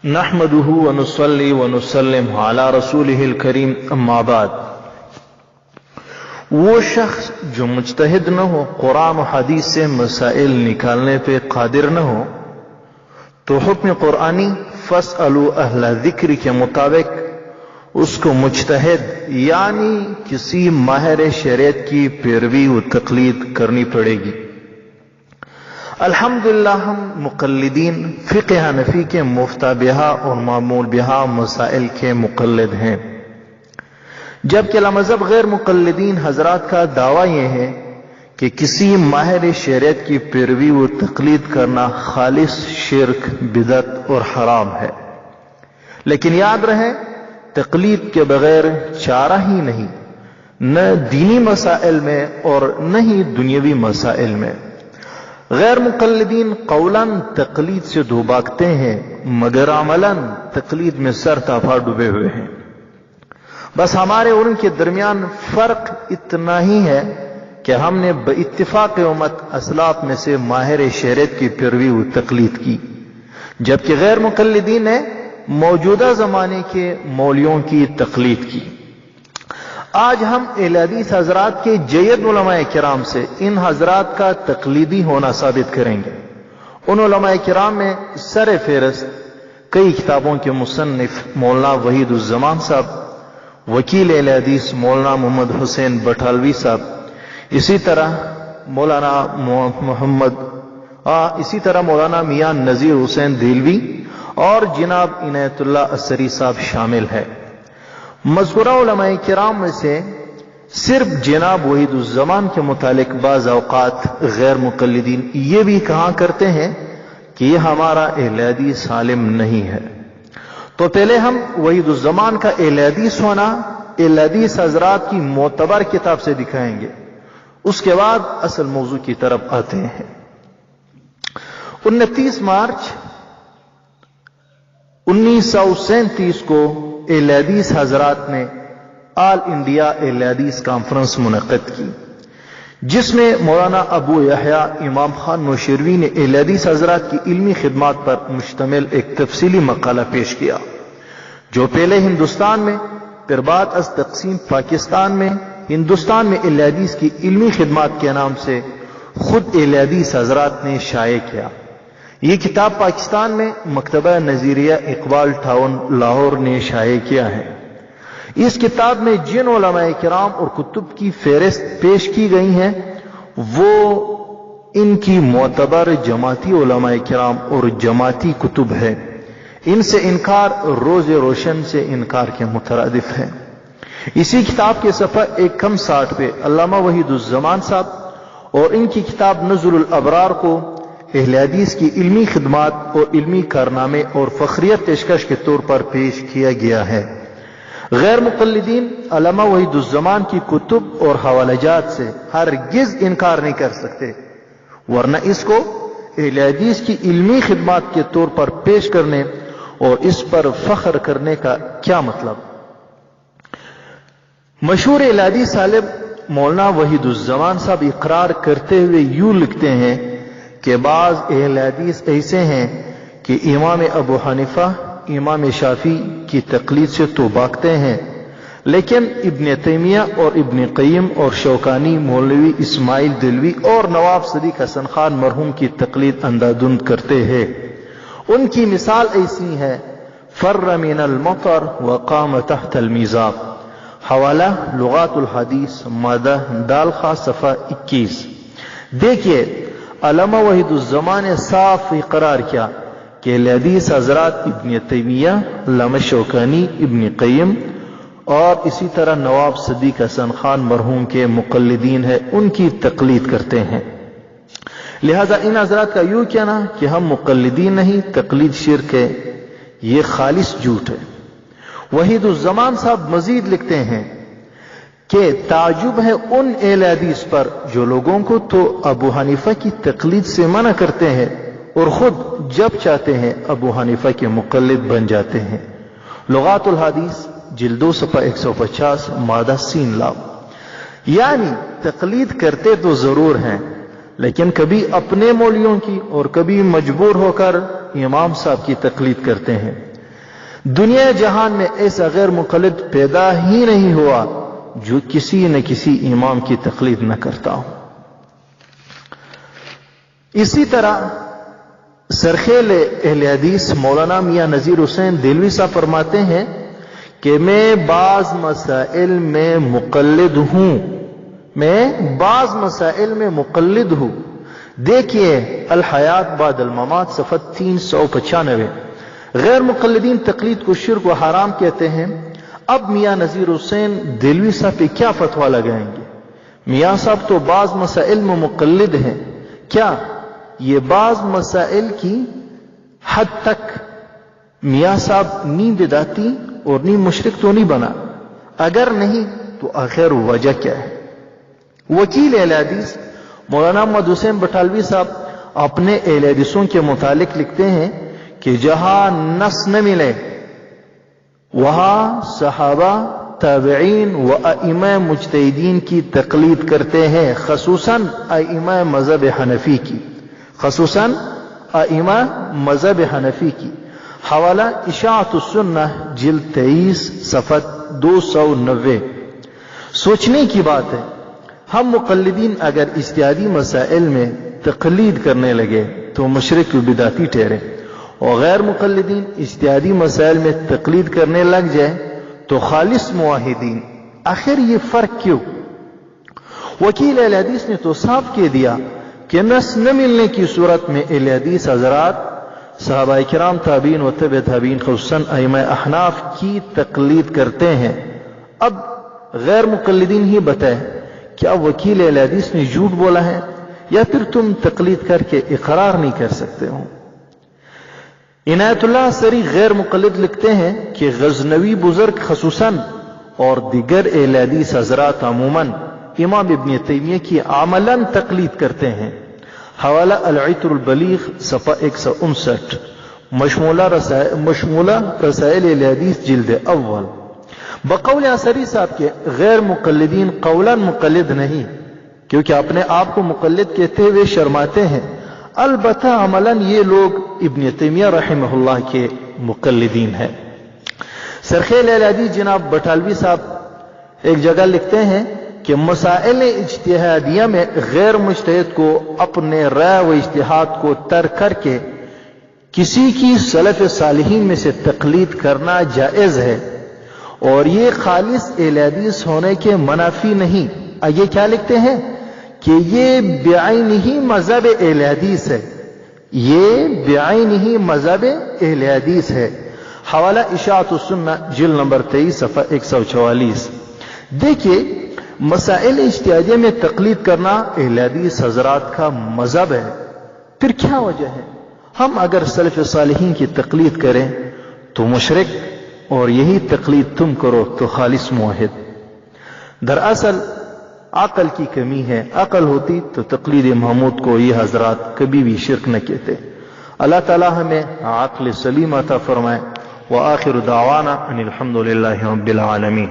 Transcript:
نحمده ونصلي ونسلم على رسوله الكريم اما بعد. وہ شخص جو مجتہد نہ ہو، قرآن و حدیث سے مسائل نکالنے پہ قادر نہ ہو، تو حکم قرآنی فاسألوا اہل ذکر کے مطابق اس کو مجتہد یعنی کسی ماہر شریعت کی پیروی و تقلید کرنی پڑے گی. الحمدللہ ہم مقلدین فقہ حنفی کے مفتہ بہا اور معمول بہا مسائل کے مقلد ہیں، جبکہ لامذہب غیر مقلدین حضرات کا دعویٰ یہ ہے کہ کسی ماہر شریعت کی پیروی و تقلید کرنا خالص شرک، بدعت اور حرام ہے. لیکن یاد رہے، تقلید کے بغیر چارہ ہی نہیں، نہ دینی مسائل میں اور نہ ہی دنیاوی مسائل میں. غیر مقلدین قولاً تقلید سے دوباگتے ہیں مگر عملاً تقلید میں سر تافا ڈوبے ہوئے ہیں. بس ہمارے اور ان کے درمیان فرق اتنا ہی ہے کہ ہم نے باتفاق امت اسلاف میں سے ماہر شریعت کی پیروی و تقلید کی، جبکہ غیر مقلدین نے موجودہ زمانے کے مولویوں کی تقلید کی. آج ہم اہل حدیث حضرات کے جید علماء کرام سے ان حضرات کا تقلیدی ہونا ثابت کریں گے. ان علماء کرام میں سر فہرست کئی کتابوں کے مصنف مولانا وحید الزمان صاحب، وکیل اہل حدیث مولانا محمد حسین بٹھالوی صاحب، اسی طرح مولانا میاں نذیر حسین دیلوی اور جناب عنایت اللہ اثری صاحب شامل ہے. مذکورہ علماء کرام میں سے صرف جناب وحید الزمان کے متعلق بعض اوقات غیر مقلدین یہ بھی کہا کرتے ہیں کہ یہ ہمارا اہل حدیث عالم نہیں ہے. تو پہلے ہم وحید الزمان کا اہل حدیث ہونا اہل حدیث حضرات کی معتبر کتاب سے دکھائیں گے، اس کے بعد اصل موضوع کی طرف آتے ہیں. 29 مارچ 1937 کو اہل حدیث حضرات نے آل انڈیا اہل حدیث کانفرنس منعقد کی، جس میں مولانا ابو یحییٰ امام خان نوشیروی نے اہل حدیث حضرات کی علمی خدمات پر مشتمل ایک تفصیلی مقالہ پیش کیا، جو پہلے ہندوستان میں پھر بعد از تقسیم پاکستان میں ہندوستان میں اہل حدیث کی علمی خدمات کے نام سے خود اہل حدیث حضرات نے شائع کیا. یہ کتاب پاکستان میں مکتبہ نظیریہ اقبال ٹاؤن لاہور نے شائع کیا ہے. اس کتاب میں جن علماء کرام اور کتب کی فہرست پیش کی گئی ہیں وہ ان کی معتبر جماعتی علماء کرام اور جماعتی کتب ہے. ان سے انکار روز روشن سے انکار کے مترادف ہے. اسی کتاب کے صفحہ 160 پہ علامہ وحید الزمان صاحب اور ان کی کتاب نزل الابرار کو اہل حدیث کی علمی خدمات اور علمی کارنامے اور فخریت پیشکش کے طور پر پیش کیا گیا ہے. غیر مقلدین علامہ وحید الزمان کی کتب اور حوالہ جات سے ہرگز انکار نہیں کر سکتے، ورنہ اس کو اہل حدیث کی علمی خدمات کے طور پر پیش کرنے اور اس پر فخر کرنے کا کیا مطلب؟ مشہور اہل حدیث عالم مولانا وحید الزمان صاحب اقرار کرتے ہوئے یوں لکھتے ہیں کہ بعض اہل حدیث ایسے ہیں کہ امام ابو حنیفہ، امام شافعی کی تقلید سے تو باگتے ہیں، لیکن ابن تیمیہ اور ابن قیم اور شوکانی، مولوی اسماعیل دلوی اور نواب صدیق حسن خان مرحوم کی تقلید اندھادھند کرتے ہیں. ان کی مثال ایسی ہے: فر من المطر وقام تحت المیزاب. حوالہ لغات الحدیث مادہ دالخا صفحہ 21. دیکھیے، علامہ وحید الزمان نے صاف اقرار کیا کہ اہل حدیث حضرات ابن تیمیہ، علامہ شوکانی، ابن قیم اور اسی طرح نواب صدیق حسن خان مرحوم کے مقلدین ہیں، ان کی تقلید کرتے ہیں. لہذا ان حضرات کا یوں کہنا کہ ہم مقلدین نہیں، تقلید شرک ہے، یہ خالص جھوٹ ہے. وحید الزمان صاحب مزید لکھتے ہیں کہ تعجب ہے ان اہل حدیث پر جو لوگوں کو تو ابو حنیفہ کی تقلید سے منع کرتے ہیں اور خود جب چاہتے ہیں ابو حنیفہ کے مقلد بن جاتے ہیں. لغات الحدیث جلد 2 صفحہ 150 مادہ سین لام. یعنی تقلید کرتے تو ضرور ہیں، لیکن کبھی اپنے مولویوں کی اور کبھی مجبور ہو کر امام صاحب کی تقلید کرتے ہیں. دنیا جہان میں ایسا غیر مقلد پیدا ہی نہیں ہوا جو کسی نہ کسی امام کی تقلید نہ کرتا ہو۔ اسی طرح سرخیل اہل حدیث مولانا میاں نذیر حسین دہلوی صاحب فرماتے ہیں کہ میں بعض مسائل میں مقلد ہوں، میں بعض مسائل میں مقلد ہوں۔ دیکھیے الحیات بعد الممات صفحہ 395۔ غیر مقلدین تقلید کو شرک و حرام کہتے ہیں۔ اب میاں نذیر حسین دہلوی صاحب پہ کیا فتویٰ لگائیں گے؟ میاں صاحب تو بعض مسائل میں مقلد ہیں، کیا یہ بعض مسائل کی حد تک میاں صاحب نی بدعتی اور نی مشرک تو نہیں بنا؟ اگر نہیں تو آخر وجہ کیا ہے؟ وکیل اہل حدیث مولانا محمد حسین بٹالوی صاحب اپنے اہل حدیثوں کے متعلق لکھتے ہیں کہ جہاں نص نہ ملے وہاں صحابہ، تابعین و ائمہ مجتہدین کی تقلید کرتے ہیں، خصوصاً ائمہ مذہب حنفی کی، خصوصاً ائمہ مذہب حنفی کی۔ حوالہ اشاعت السنہ جلد 23 صفحہ 290۔ سوچنے کی بات ہے، ہم مقلدین اگر اجتہادی مسائل میں تقلید کرنے لگے تو مشرک و بدعتی ٹھہرے، اور غیر مقلدین اجتہادی مسائل میں تقلید کرنے لگ جائے تو خالص موحدین۔ آخر یہ فرق کیوں؟ وکیل اہل حدیث نے تو صاف کہہ دیا کہ نص نہ ملنے کی صورت میں اہل حدیث حضرات صحابہ کرام، تابعین و تبع تابعین، خصوصاً ائمہ احناف کی تقلید کرتے ہیں۔ اب غیر مقلدین ہی بتائے کیا وکیل اہل حدیث نے جھوٹ بولا ہے یا پھر تم تقلید کر کے اقرار نہیں کر سکتے ہو؟ عنایت اللہ سری غیر مقلد لکھتے ہیں کہ غزنوی بزرگ خصوصاً اور دیگر اہل حدیث حضرات عموماً امام ابن تیمیہ کی عملاً تقلید کرتے ہیں۔ حوالہ العطر البلیغ صفحہ 159، مشمولہ رسائل اہل حدیث جلد اول۔ بقول اثری صاحب کے غیر مقلدین قولاً مقلد نہیں، کیونکہ اپنے آپ کو مقلد کہتے ہوئے شرماتے ہیں، البتہ عملاً یہ لوگ ابن تیمیہ رحمہ اللہ کے مقلدین ہیں۔ سرخیل اہل حدیث جناب بٹالوی صاحب ایک جگہ لکھتے ہیں کہ مسائل اجتہادیہ میں غیر مجتہد کو اپنے رائے و اجتہاد کو ترک کر کے کسی کی سلف صالحین میں سے تقلید کرنا جائز ہے، اور یہ خالص اہل حدیث ہونے کے منافی نہیں۔ یہ کیا لکھتے ہیں کہ یہ بعین ہی مذہب اہل حدیث ہے، یہ بعین ہی مذہب اہل حدیث ہے۔ حوالہ اشاعت السنہ جلد نمبر 23 صفحہ 144۔ دیکھیے مسائل اجتہادیہ میں تقلید کرنا اہل حدیث حضرات کا مذہب ہے، پھر کیا وجہ ہے؟ ہم اگر سلف صالحین کی تقلید کریں تو مشرک، اور یہی تقلید تم کرو تو خالص موحد۔ دراصل عقل کی کمی ہے، عقل ہوتی تو تقلید محمود کو یہ حضرات کبھی بھی شرک نہ کہتے۔ اللہ تعالی ہمیں عقل سلیم عطا فرمائے۔ وآخر دعوانا ان الحمد للہ رب العالمین۔